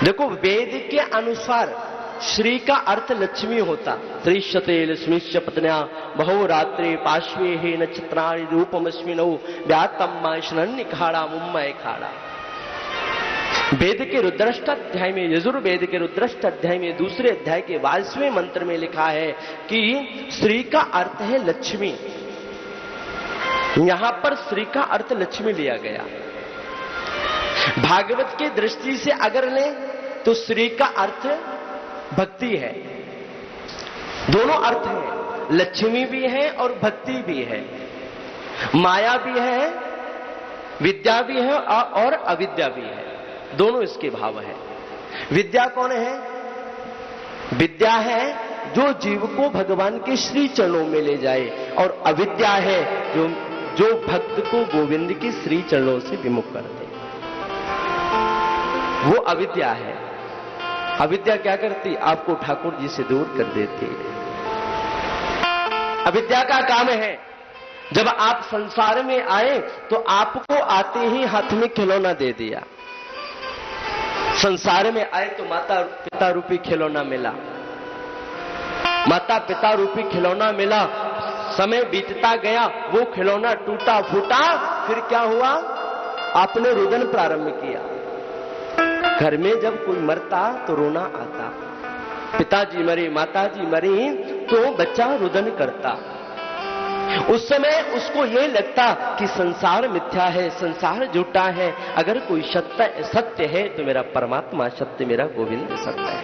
देखो, वेद के अनुसार श्री का अर्थ लक्ष्मी होता। त्रिशते लक्ष्मीश्च पत्न्या बहो रात्रे पार्श्वे हे नक्षत्राणि रूपमस्मिनौ व्यातम्मा शनन्य खाड़ा मुम्मय खाड़ा। वेद के रुद्रष्ट अध्याय में, यजुर्वेद के रुद्रष्ट अध्याय में दूसरे अध्याय के 22वें मंत्र में लिखा है कि श्री का अर्थ है लक्ष्मी। यहां पर श्री का अर्थ लक्ष्मी लिया गया। भागवत की दृष्टि से अगर लें तो श्री का अर्थ भक्ति है। दोनों अर्थ है, लक्ष्मी भी है और भक्ति भी है, माया भी है, विद्या भी है और अविद्या भी है। दोनों इसके भाव है। विद्या कौन है? विद्या है जो जीव को भगवान के श्री चरणों में ले जाए, और अविद्या है जो भक्त को गोविंद के श्री चरणों से विमुख कर दे, वो अविद्या है। अविद्या क्या करती? आपको ठाकुर जी से दूर कर देती है। अविद्या का काम है, जब आप संसार में आए तो आपको आते ही हाथ में खिलौना दे दिया। संसार में आए तो माता पिता रूपी खिलौना मिला, माता पिता रूपी खिलौना मिला। समय बीतता गया, वो खिलौना टूटा फूटा, फिर क्या हुआ? आपने रुदन प्रारंभ किया। घर में जब कोई मरता तो रोना आता, पिताजी मरे, माताजी मरी, तो बच्चा रुदन करता। उस समय उसको ये लगता कि संसार मिथ्या है, संसार झूठा है, अगर कोई सत्य है तो मेरा परमात्मा सत्य, मेरा गोविंद सत्य है।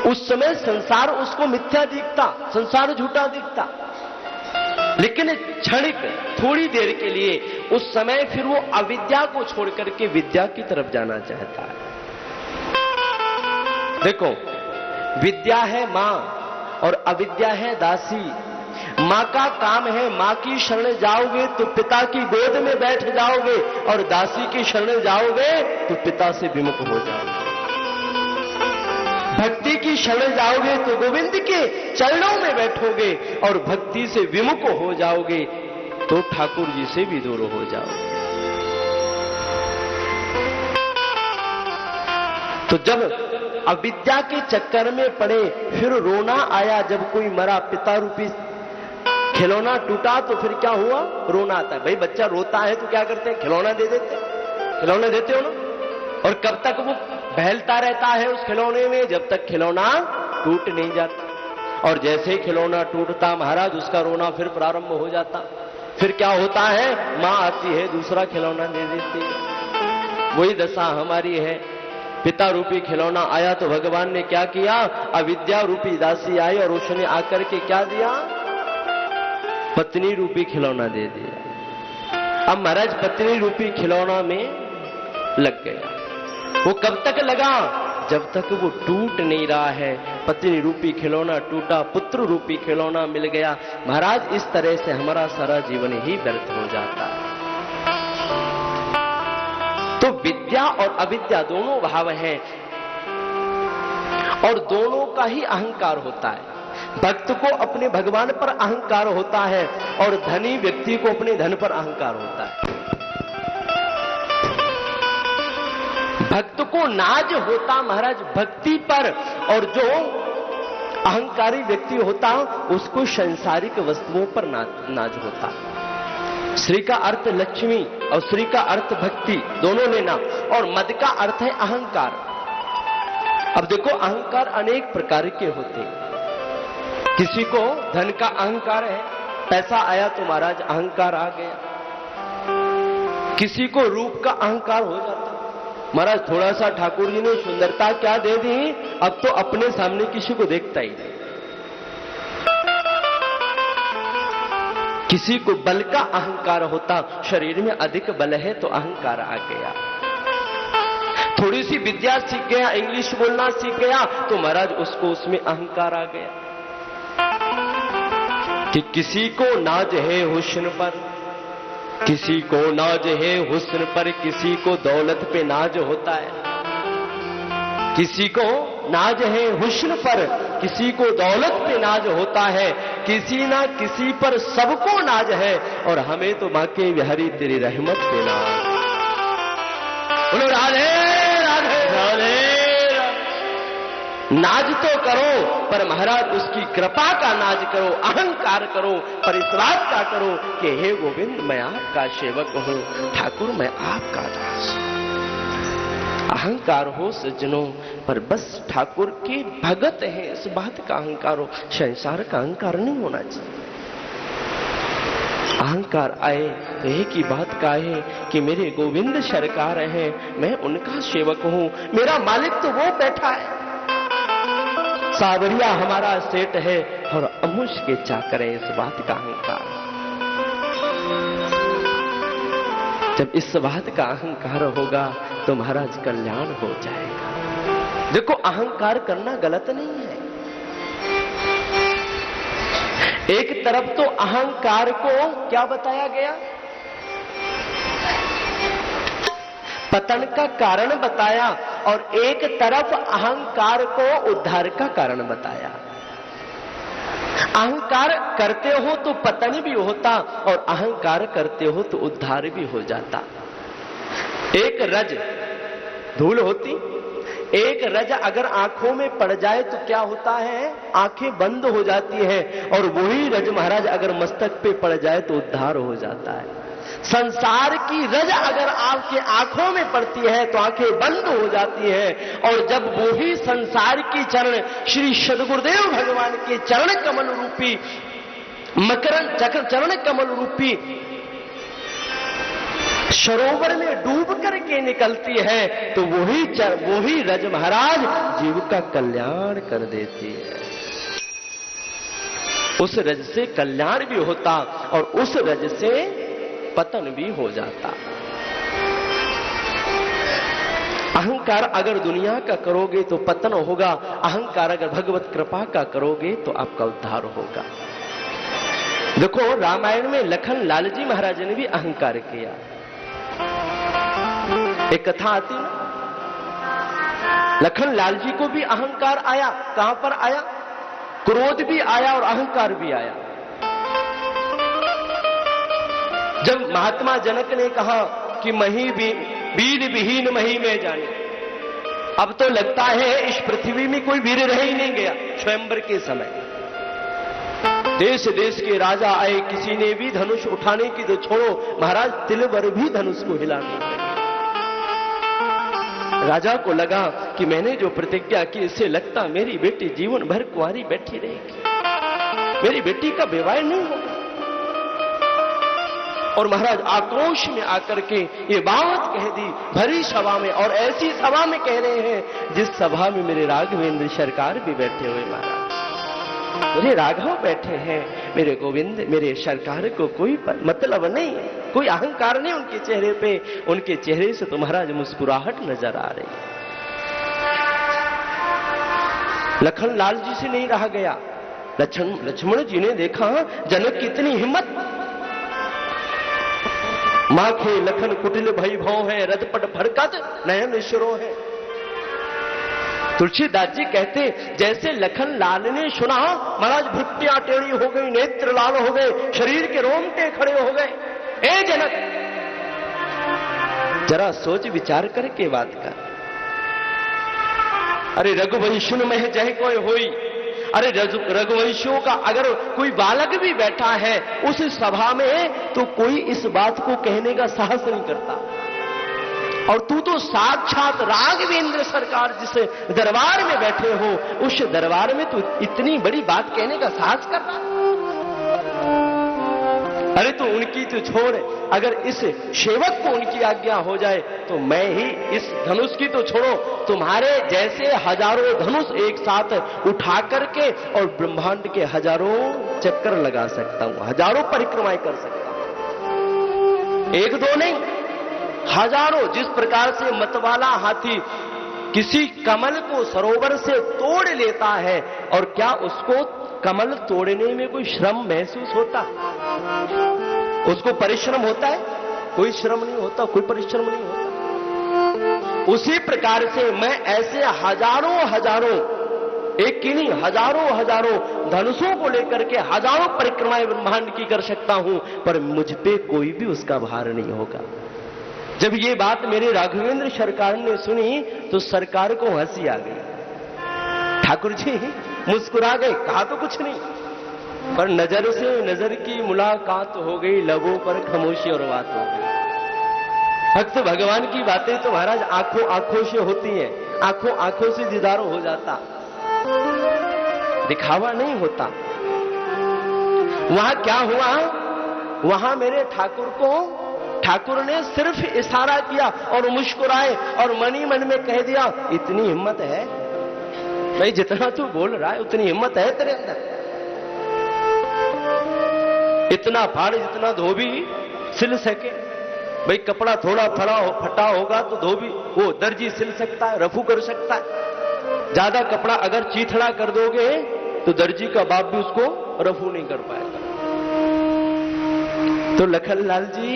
उस समय संसार उसको मिथ्या दिखता, संसार झूठा दिखता, लेकिन क्षणिक थोड़ी देर के लिए उस समय फिर वो अविद्या को छोड़ करके विद्या की तरफ जाना चाहता है। देखो, विद्या है मां और अविद्या है दासी। मां का काम है, मां की शरण जाओगे तो पिता की गोद में बैठ जाओगे, और दासी की शरण जाओगे तो पिता से विमुख हो जाओगे। भक्ति की शरण जाओगे तो गोविंद के चरणों में बैठोगे, और भक्ति से विमुख हो जाओगे तो ठाकुर जी से भी दूर हो जाओगे। तो जब अविद्या के चक्कर में पड़े, फिर रोना आया जब कोई मरा, पिता रूपी खिलौना टूटा, तो फिर क्या हुआ? रोना आता है। भाई बच्चा रोता है तो क्या करते हैं? खिलौना दे देते, खिलौने देते हो ना। और कब तक वो बहलता रहता है उस खिलौने में? जब तक खिलौना टूट नहीं जाता। और जैसे ही खिलौना टूटता महाराज, उसका रोना फिर प्रारंभ हो जाता। फिर क्या होता है? मां आती है, दूसरा खिलौना दे देती है। वही दशा हमारी है। पिता रूपी खिलौना आया तो भगवान ने क्या किया? अविद्या रूपी दासी आई और उसने आकर के क्या दिया? पत्नी रूपी खिलौना दे दिया। अब महाराज पत्नी रूपी खिलौना में लग गया। वो कब तक लगा? जब तक वो टूट नहीं रहा है। पत्नी रूपी खिलौना टूटा, पुत्र रूपी खिलौना मिल गया। महाराज इस तरह से हमारा सारा जीवन ही व्यर्थ हो जाता है। तो विद्या और अविद्या दोनों भाव हैं, और दोनों का ही अहंकार होता है। भक्त को अपने भगवान पर अहंकार होता है, और धनी व्यक्ति को अपने धन पर अहंकार होता है। भक्त को नाज होता महाराज भक्ति पर, और जो अहंकारी व्यक्ति होता उसको सांसारिक वस्तुओं पर नाज होता। श्री का अर्थ लक्ष्मी और श्री का अर्थ भक्ति दोनों लेना, और मद का अर्थ है अहंकार। अब देखो, अहंकार अनेक प्रकार के होते हैं। किसी को धन का अहंकार है, पैसा आया तो महाराज अहंकार आ गया। किसी को रूप का अहंकार हो जाता, महाराज थोड़ा सा ठाकुर जी ने सुंदरता क्या दे दी, अब तो अपने सामने किसी को देखता ही नहीं। किसी को बल का अहंकार होता, शरीर में अधिक बल है तो अहंकार आ गया। थोड़ी सी विद्या सीख गया, इंग्लिश बोलना सीख गया, तो महाराज उसको उसमें अहंकार आ गया। कि किसी को नाज है हुस्न पर, किसी को नाज है हुस्न पर, किसी को दौलत पे नाज होता है। किसी को नाज है हुस्न पर, किसी को दौलत पे नाज होता है। किसी ना किसी पर सबको नाज है, और हमें तो मां के बिहारी तेरी रहमत पे नाज। बोलो राधे राधे। नाज तो करो पर महाराज उसकी कृपा का नाज करो, अहंकार करो पर इस बात का करो कि हे गोविंद मैं आपका सेवक हूं, ठाकुर मैं आपका दास। अहंकार हो सज्जनों पर बस ठाकुर के भगत है इस बात का अहंकार हो, संसार का अहंकार नहीं होना चाहिए। अहंकार आए तो एक ही बात का है कि मेरे गोविंद सरकार हैं, मैं उनका सेवक हूं, मेरा मालिक तो वो बैठा है, सावरिया हमारा सेठ है और अमुष के चाकर है, इस बात का अहंकार। जब इस बात का अहंकार होगा तो महाराज कल्याण हो जाएगा। देखो अहंकार करना गलत नहीं है। एक तरफ तो अहंकार को क्या बताया गया, पतन का कारण बताया, और एक तरफ अहंकार को उद्धार का कारण बताया। अहंकार करते हो तो पतन भी होता और अहंकार करते हो तो उद्धार भी हो जाता। एक रज धूल होती, एक रज अगर आंखों में पड़ जाए तो क्या होता है, आंखें बंद हो जाती है, और वही रज महाराज अगर मस्तक पे पड़ जाए तो उद्धार हो जाता है। संसार की रज अगर आपके आंखों में पड़ती है तो आंखें बंद हो जाती है, और जब वो ही संसार की चरण श्री सद्गुरुदेव भगवान के चरण कमल रूपी मकरंद चरण कमल रूपी सरोवर में डूब करके निकलती है तो वही रज महाराज जीव का कल्याण कर देती है। उस रज से कल्याण भी होता और उस रज से पतन भी हो जाता। अहंकार अगर दुनिया का करोगे तो पतन होगा, अहंकार अगर भगवत कृपा का करोगे तो आपका उद्धार होगा। देखो रामायण में लखन लालजी महाराज ने भी अहंकार किया। एक कथा आती ना, लखन लाल जी को भी अहंकार आया। कहां पर आया, क्रोध भी आया और अहंकार भी आया। जब महात्मा जनक ने कहा कि मही वीर विहीन मही में जाने, अब तो लगता है इस पृथ्वी में कोई वीर रह ही नहीं गया। स्वयंवर के समय देश देश के राजा आए, किसी ने भी धनुष उठाने की तो छोड़ो, महाराज तिलवर भी धनुष को हिला नहीं लगे। राजा को लगा कि मैंने जो प्रतिज्ञा की इससे लगता मेरी बेटी जीवन भर कुंवारी बैठी रहेगी, मेरी बेटी का विवाह नहीं होगा। और महाराज आक्रोश में आकर के ये बात कह दी भरी सभा में, और ऐसी सभा में कह रहे हैं जिस सभा में मेरे राघवेंद्र सरकार भी बैठे हुए। महाराज मेरे राघव बैठे हैं, मेरे गोविंद मेरे सरकार को कोई मतलब नहीं, कोई अहंकार नहीं उनके चेहरे पे। उनके चेहरे से तो महाराज मुस्कुराहट नजर आ रही। लखन लाल जी से नहीं रहा गया। लक्ष्मण जी ने देखा जनक की इतनी हिम्मत, माखे लखन कुटिल भई भौ है, रजपट फरकत नयन शिरो है। तुलसीदास जी कहते जैसे लखन लाल ने सुना महाराज भृत्यां टेढ़ी हो गई, नेत्र लाल हो गए, शरीर के रोंगटे खड़े हो गए। ए जनक जरा सोच विचार करके बात कर। अरे रघुवंशुन में जय कोई होई, अरे रघुवंशियों का अगर कोई बालक भी बैठा है उस सभा में तो कोई इस बात को कहने का साहस नहीं करता, और तू तो साक्षात राघवेंद्र सरकार जिस दरबार में बैठे हो उस दरबार में तू इतनी बड़ी बात कहने का साहस कर रहा। अरे तो उनकी तो छोड़, अगर इस सेवक को उनकी आज्ञा हो जाए तो मैं ही इस धनुष की तो छोड़ो, तुम्हारे जैसे हजारों धनुष एक साथ उठा करके और ब्रह्मांड के हजारों चक्कर लगा सकता हूं, हजारों परिक्रमाएं कर सकता हूं। एक दो नहीं, हजारों। जिस प्रकार से मतवाला हाथी किसी कमल को सरोवर से तोड़ लेता है, और क्या उसको कमल तोड़ने में कोई श्रम महसूस होता, उसको परिश्रम होता है? कोई श्रम नहीं होता, कोई परिश्रम नहीं होता। उसी प्रकार से मैं ऐसे हजारों हजारों, एक की नहीं हजारों धनुषों को लेकर के हजारों परिक्रमाएं ब्रह्मांड की कर सकता हूं, पर मुझ पे कोई भी उसका भार नहीं होगा। जब ये बात मेरे राघवेंद्र सरकार ने सुनी तो सरकार को हंसी आ गई। ठाकुर जी मुस्कुरा गए, कहा तो कुछ नहीं, पर नजर से नजर की मुलाकात हो गई, लबों पर खामोशी और बात हो गई। भक्त भगवान की बातें तो महाराज आंखों आंखों से होती हैं, आंखों आंखों से दीदार हो जाता, दिखावा नहीं होता। वहां क्या हुआ, वहां मेरे ठाकुर ने सिर्फ इशारा किया और मुस्कुराए और मनी मन में कह दिया, इतनी हिम्मत है भाई, जितना तू बोल रहा है उतनी हिम्मत है तेरे अंदर। इतना फाड़ जितना धोबी सिल सके, भाई कपड़ा थोड़ा फटा होगा तो धोबी वो दर्जी सिल सकता है, रफू कर सकता है। ज्यादा कपड़ा अगर चीथड़ा कर दोगे तो दर्जी का बाप भी उसको रफू नहीं कर पाएगा। तो लखनलाल जी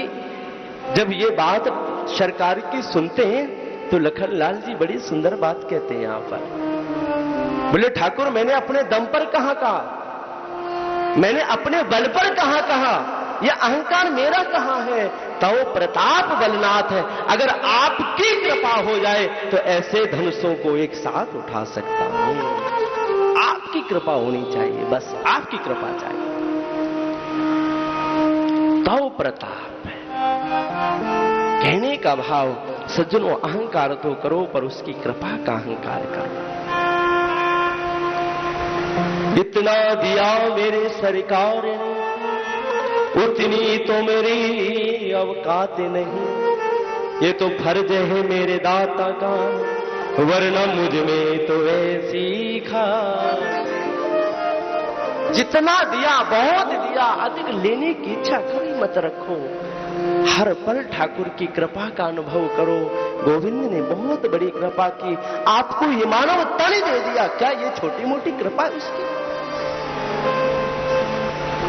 जब ये बात सरकार की सुनते हैं तो लखनलाल जी बड़ी सुंदर बात कहते हैं यहां पर। बोले ठाकुर मैंने अपने दम पर कहां कहा, मैंने अपने बल पर कहां कहा, यह अहंकार मेरा कहां है, तो प्रताप बलनाथ है। अगर आपकी कृपा हो जाए तो ऐसे धनुषों को एक साथ उठा सकता हूं। आपकी कृपा होनी चाहिए, बस आपकी कृपा चाहिए, तो प्रताप है। कहने का भाव सज्जनों, अहंकार तो करो पर उसकी कृपा का अहंकार करो। इतना दिया मेरे सरकार ने, उतनी तो मेरी औकात नहीं, ये तो फर्ज है मेरे दाता का, वरना मुझ में तो ऐसी खा। जितना दिया बहुत दिया, अधिक लेने की इच्छा कभी मत रखो। हर पल ठाकुर की कृपा का अनुभव करो। गोविंद ने बहुत बड़ी कृपा की, आपको ये मानव तन दे दिया, क्या ये छोटी मोटी कृपा उसकी?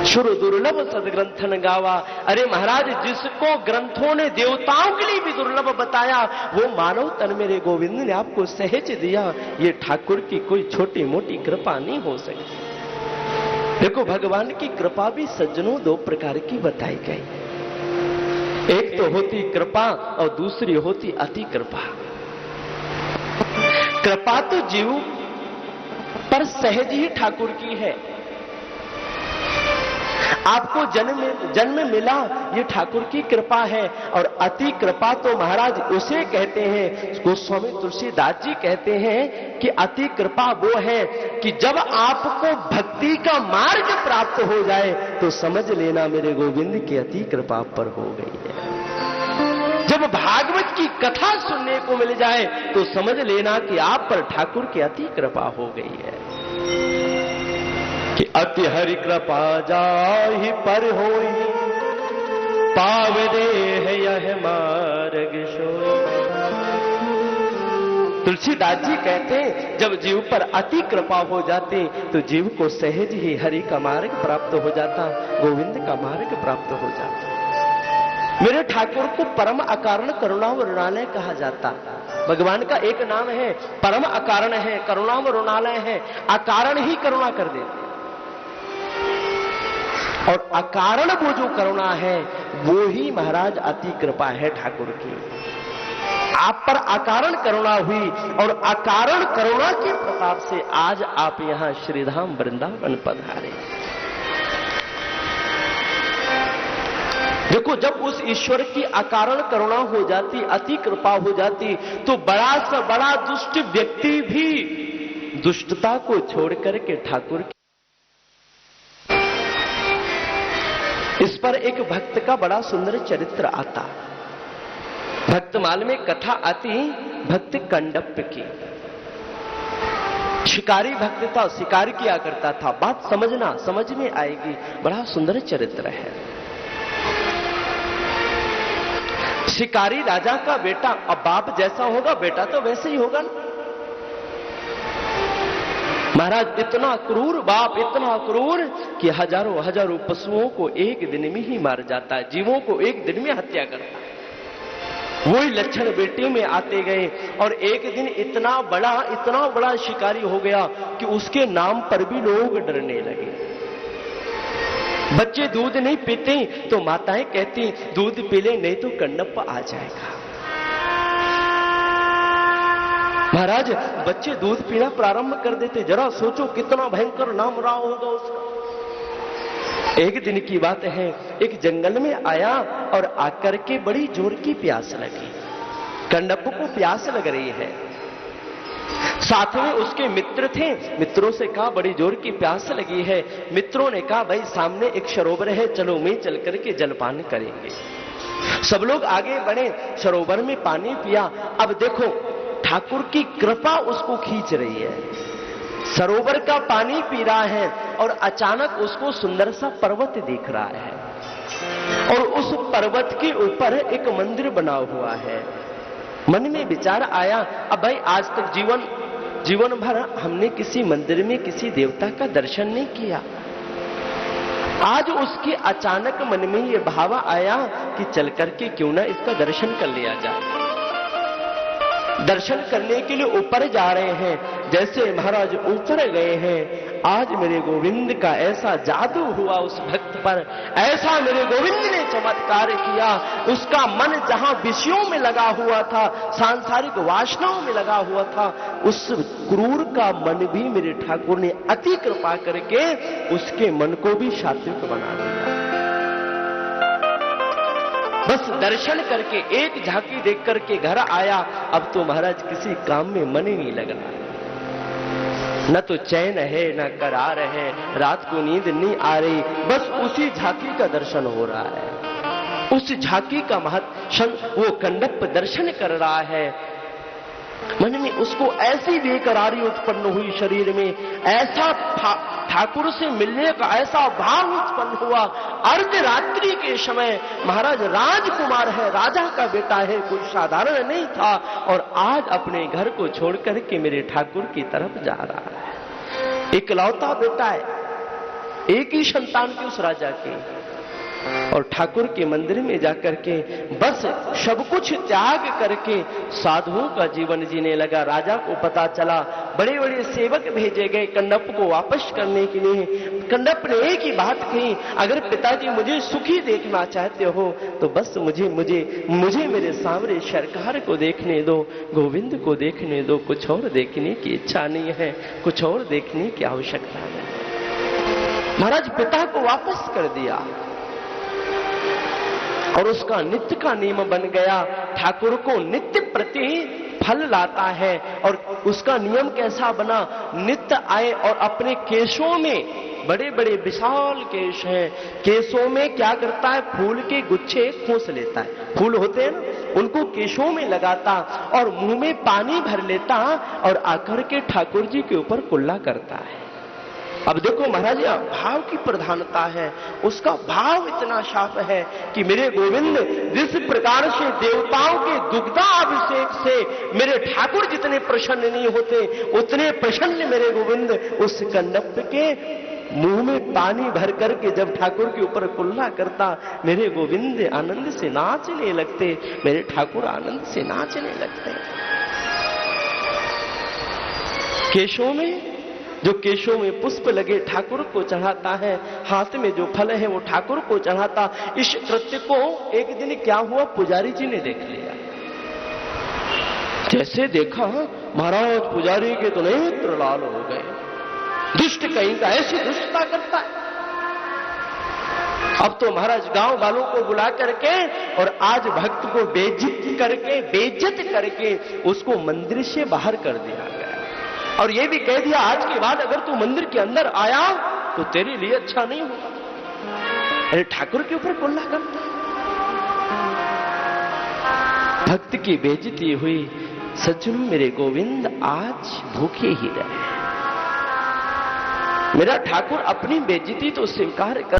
शुरू दुर्लभ सदग्रंथन गावा। अरे महाराज, जिसको ग्रंथों ने देवताओं के लिए भी दुर्लभ बताया, वो मानव तन मेरे गोविंद ने आपको सहज दिया। ये ठाकुर की कोई छोटी मोटी कृपा नहीं हो सकती। देखो, भगवान की कृपा भी सज्जनों दो प्रकार की बताई गई। एक तो होती कृपा और दूसरी होती अति कृपा। कृपा तो जीव पर सहज ही ठाकुर की है। आपको जन्म मिला, ये ठाकुर की कृपा है। और अति कृपा तो महाराज उसे कहते हैं, गोस्वामी तुलसीदास जी कहते हैं कि अति कृपा वो है कि जब आपको भक्ति का मार्ग प्राप्त हो जाए तो समझ लेना मेरे गोविंद की अति कृपा पर हो गई है। जब भागवत की कथा सुनने को मिल जाए तो समझ लेना कि आप पर ठाकुर की अति कृपा हो गई है। कि अति हरि कृपा जाहि पर होई, पाव देह यह मार्ग सोई। तुलसीदास जी कहते हैं, जब जीव पर अति कृपा हो जाती तो जीव को सहज ही हरि का मार्ग प्राप्त हो जाता, गोविंद का मार्ग प्राप्त हो जाता। मेरे ठाकुर को परम अकारण करुणा व ऋणालय कहा जाता। भगवान का एक नाम है, परम अकारण है, करुणा व ऋणालय है। अकारण ही करुणा कर देते, और अकारण वो जो करुणा है वो ही महाराज अति कृपा है ठाकुर की। आप पर अकारण करुणा हुई और अकारण करुणा के प्रताप से आज आप यहां श्रीधाम वृंदावन पधारे। देखो, जब उस ईश्वर की अकारण करुणा हो जाती, अति कृपा हो जाती, तो बड़ा से बड़ा दुष्ट व्यक्ति भी दुष्टता को छोड़ करके ठाकुर की। इस पर एक भक्त का बड़ा सुंदर चरित्र आता। भक्तमाल में कथा आती भक्त कंडप्प की। शिकारी भक्त था, शिकार किया करता था। बात समझना, समझ में आएगी, बड़ा सुंदर चरित्र है। शिकारी राजा का बेटा, अब बाप जैसा होगा बेटा तो वैसे ही होगा ना। महाराज, इतना क्रूर बाप, इतना क्रूर कि हजारों हजारों पशुओं को एक दिन में ही मार जाता है, जीवों को एक दिन में हत्या करता है। वही लक्षण बेटे में आते गए और एक दिन इतना बड़ा शिकारी हो गया कि उसके नाम पर भी लोग डरने लगे। बच्चे दूध नहीं पीते तो माताएं कहती दूध पी ले, नहीं तो कंडप्प आ जाएगा। महाराज बच्चे दूध पीना प्रारंभ कर देते, जरा सोचो कितना भयंकर नाम रहा होगा उसका। एक दिन की बात है, एक जंगल में आया और आकर के बड़ी जोर की प्यास लगी। कंडप को प्यास लग रही है, साथ में उसके मित्र थे। मित्रों से कहा बड़ी जोर की प्यास लगी है। मित्रों ने कहा भाई सामने एक सरोवर है, चलो मैं चल करके जलपान करेंगे। सब लोग आगे बढ़े, सरोवर में पानी पिया। अब देखो ठाकुर की कृपा उसको खींच रही है, सरोवर का पानी पी रहा है और अचानक उसको सुंदर सा पर्वत दिख रहा है और उस पर्वत के ऊपर एक मंदिर बना हुआ है। मन में विचार आया, अब भाई आज तक जीवन भर हमने किसी मंदिर में किसी देवता का दर्शन नहीं किया। आज उसके अचानक मन में यह भाव आया कि चल करके क्यों ना इसका दर्शन कर लिया जाए। दर्शन करने के लिए ऊपर जा रहे हैं। जैसे महाराज ऊपर गए हैं, आज मेरे गोविंद का ऐसा जादू हुआ उस भक्त पर, ऐसा मेरे गोविंद ने चमत्कार किया। उसका मन जहां विषयों में लगा हुआ था, सांसारिक वासनाओं में लगा हुआ था, उस क्रूर का मन भी मेरे ठाकुर ने अति कृपा करके उसके मन को भी सात्विक बना दिया। बस दर्शन करके एक झांकी देख करके घर आया। अब तो महाराज किसी काम में मन ही नहीं लग रहा, न तो चैन है न करार है, रात को नींद नहीं आ रही, बस उसी झांकी का दर्शन हो रहा है। उस झांकी का महत्व वो कंडप दर्शन कर रहा है। मन में उसको ऐसी बेकरारी उत्पन्न हुई, शरीर में ऐसा ठाकुर से मिलने का ऐसा भाव उत्पन्न हुआ। अर्धरात्रि के समय महाराज राजकुमार है, राजा का बेटा है, कुछ साधारण नहीं था और आज अपने घर को छोड़ करके मेरे ठाकुर की तरफ जा रहा है। इकलौता बेटा है, एक ही संतान की उस राजा की, और ठाकुर के मंदिर में जाकर के बस सब कुछ त्याग करके साधुओं का जीवन जीने लगा। राजा को पता चला, बड़े बड़े सेवक भेजे गए कंडप को वापस करने के लिए। कंडप ने एक ही बात कही, अगर पिताजी मुझे सुखी देखना चाहते हो तो बस मुझे मेरे सामने सरकार को देखने दो, गोविंद को देखने दो, कुछ और देखने की इच्छा नहीं है, कुछ और देखने की आवश्यकता नहीं। महाराज पिता को वापस कर दिया और उसका नित्य का नियम बन गया। ठाकुर को नित्य प्रति फल लाता है और उसका नियम कैसा बना, नित्य आए और अपने केशों में, बड़े बड़े विशाल केश हैं, केशों में क्या करता है, फूल के गुच्छे खोस लेता है, फूल होते हैं ना, उनको केशों में लगाता और मुंह में पानी भर लेता और आकर के ठाकुर जी के ऊपर कुल्ला करता है। अब देखो महाराज यह भाव की प्रधानता है, उसका भाव इतना साफ है कि मेरे गोविंद जिस प्रकार से देवताओं के दुग्धा अभिषेक से मेरे ठाकुर जितने प्रसन्न नहीं होते, उतने प्रसन्न मेरे गोविंद उस कंडप के मुंह में पानी भर करके जब ठाकुर के ऊपर कुल्ला करता, मेरे गोविंद आनंद से नाचने लगते, मेरे ठाकुर आनंद से नाचने लगते। केशों में, जो केशों में पुष्प लगे ठाकुर को चढ़ाता है, हाथ में जो फल है वो ठाकुर को चढ़ाता। इस कृत्य को एक दिन क्या हुआ, पुजारी जी ने देख लिया। जैसे देखा महाराज पुजारी के तो नेत्र लाल हो गए, दुष्ट कहीं का ऐसी दुष्टता करता है। अब तो महाराज गांव वालों को बुला करके और आज भक्त को बेइज्जत करके उसको मंदिर से बाहर कर दिया गया और ये भी कह दिया आज के बाद अगर तू मंदिर के अंदर आया तो तेरे लिए अच्छा नहीं होगा। अरे ठाकुर के ऊपर कुल्ला करता है। भक्त की बेइज्जती हुई। सज्जनों मेरे गोविंद आज भूखे ही रहे। मेरा ठाकुर अपनी बेइज्जती तो स्वीकार कर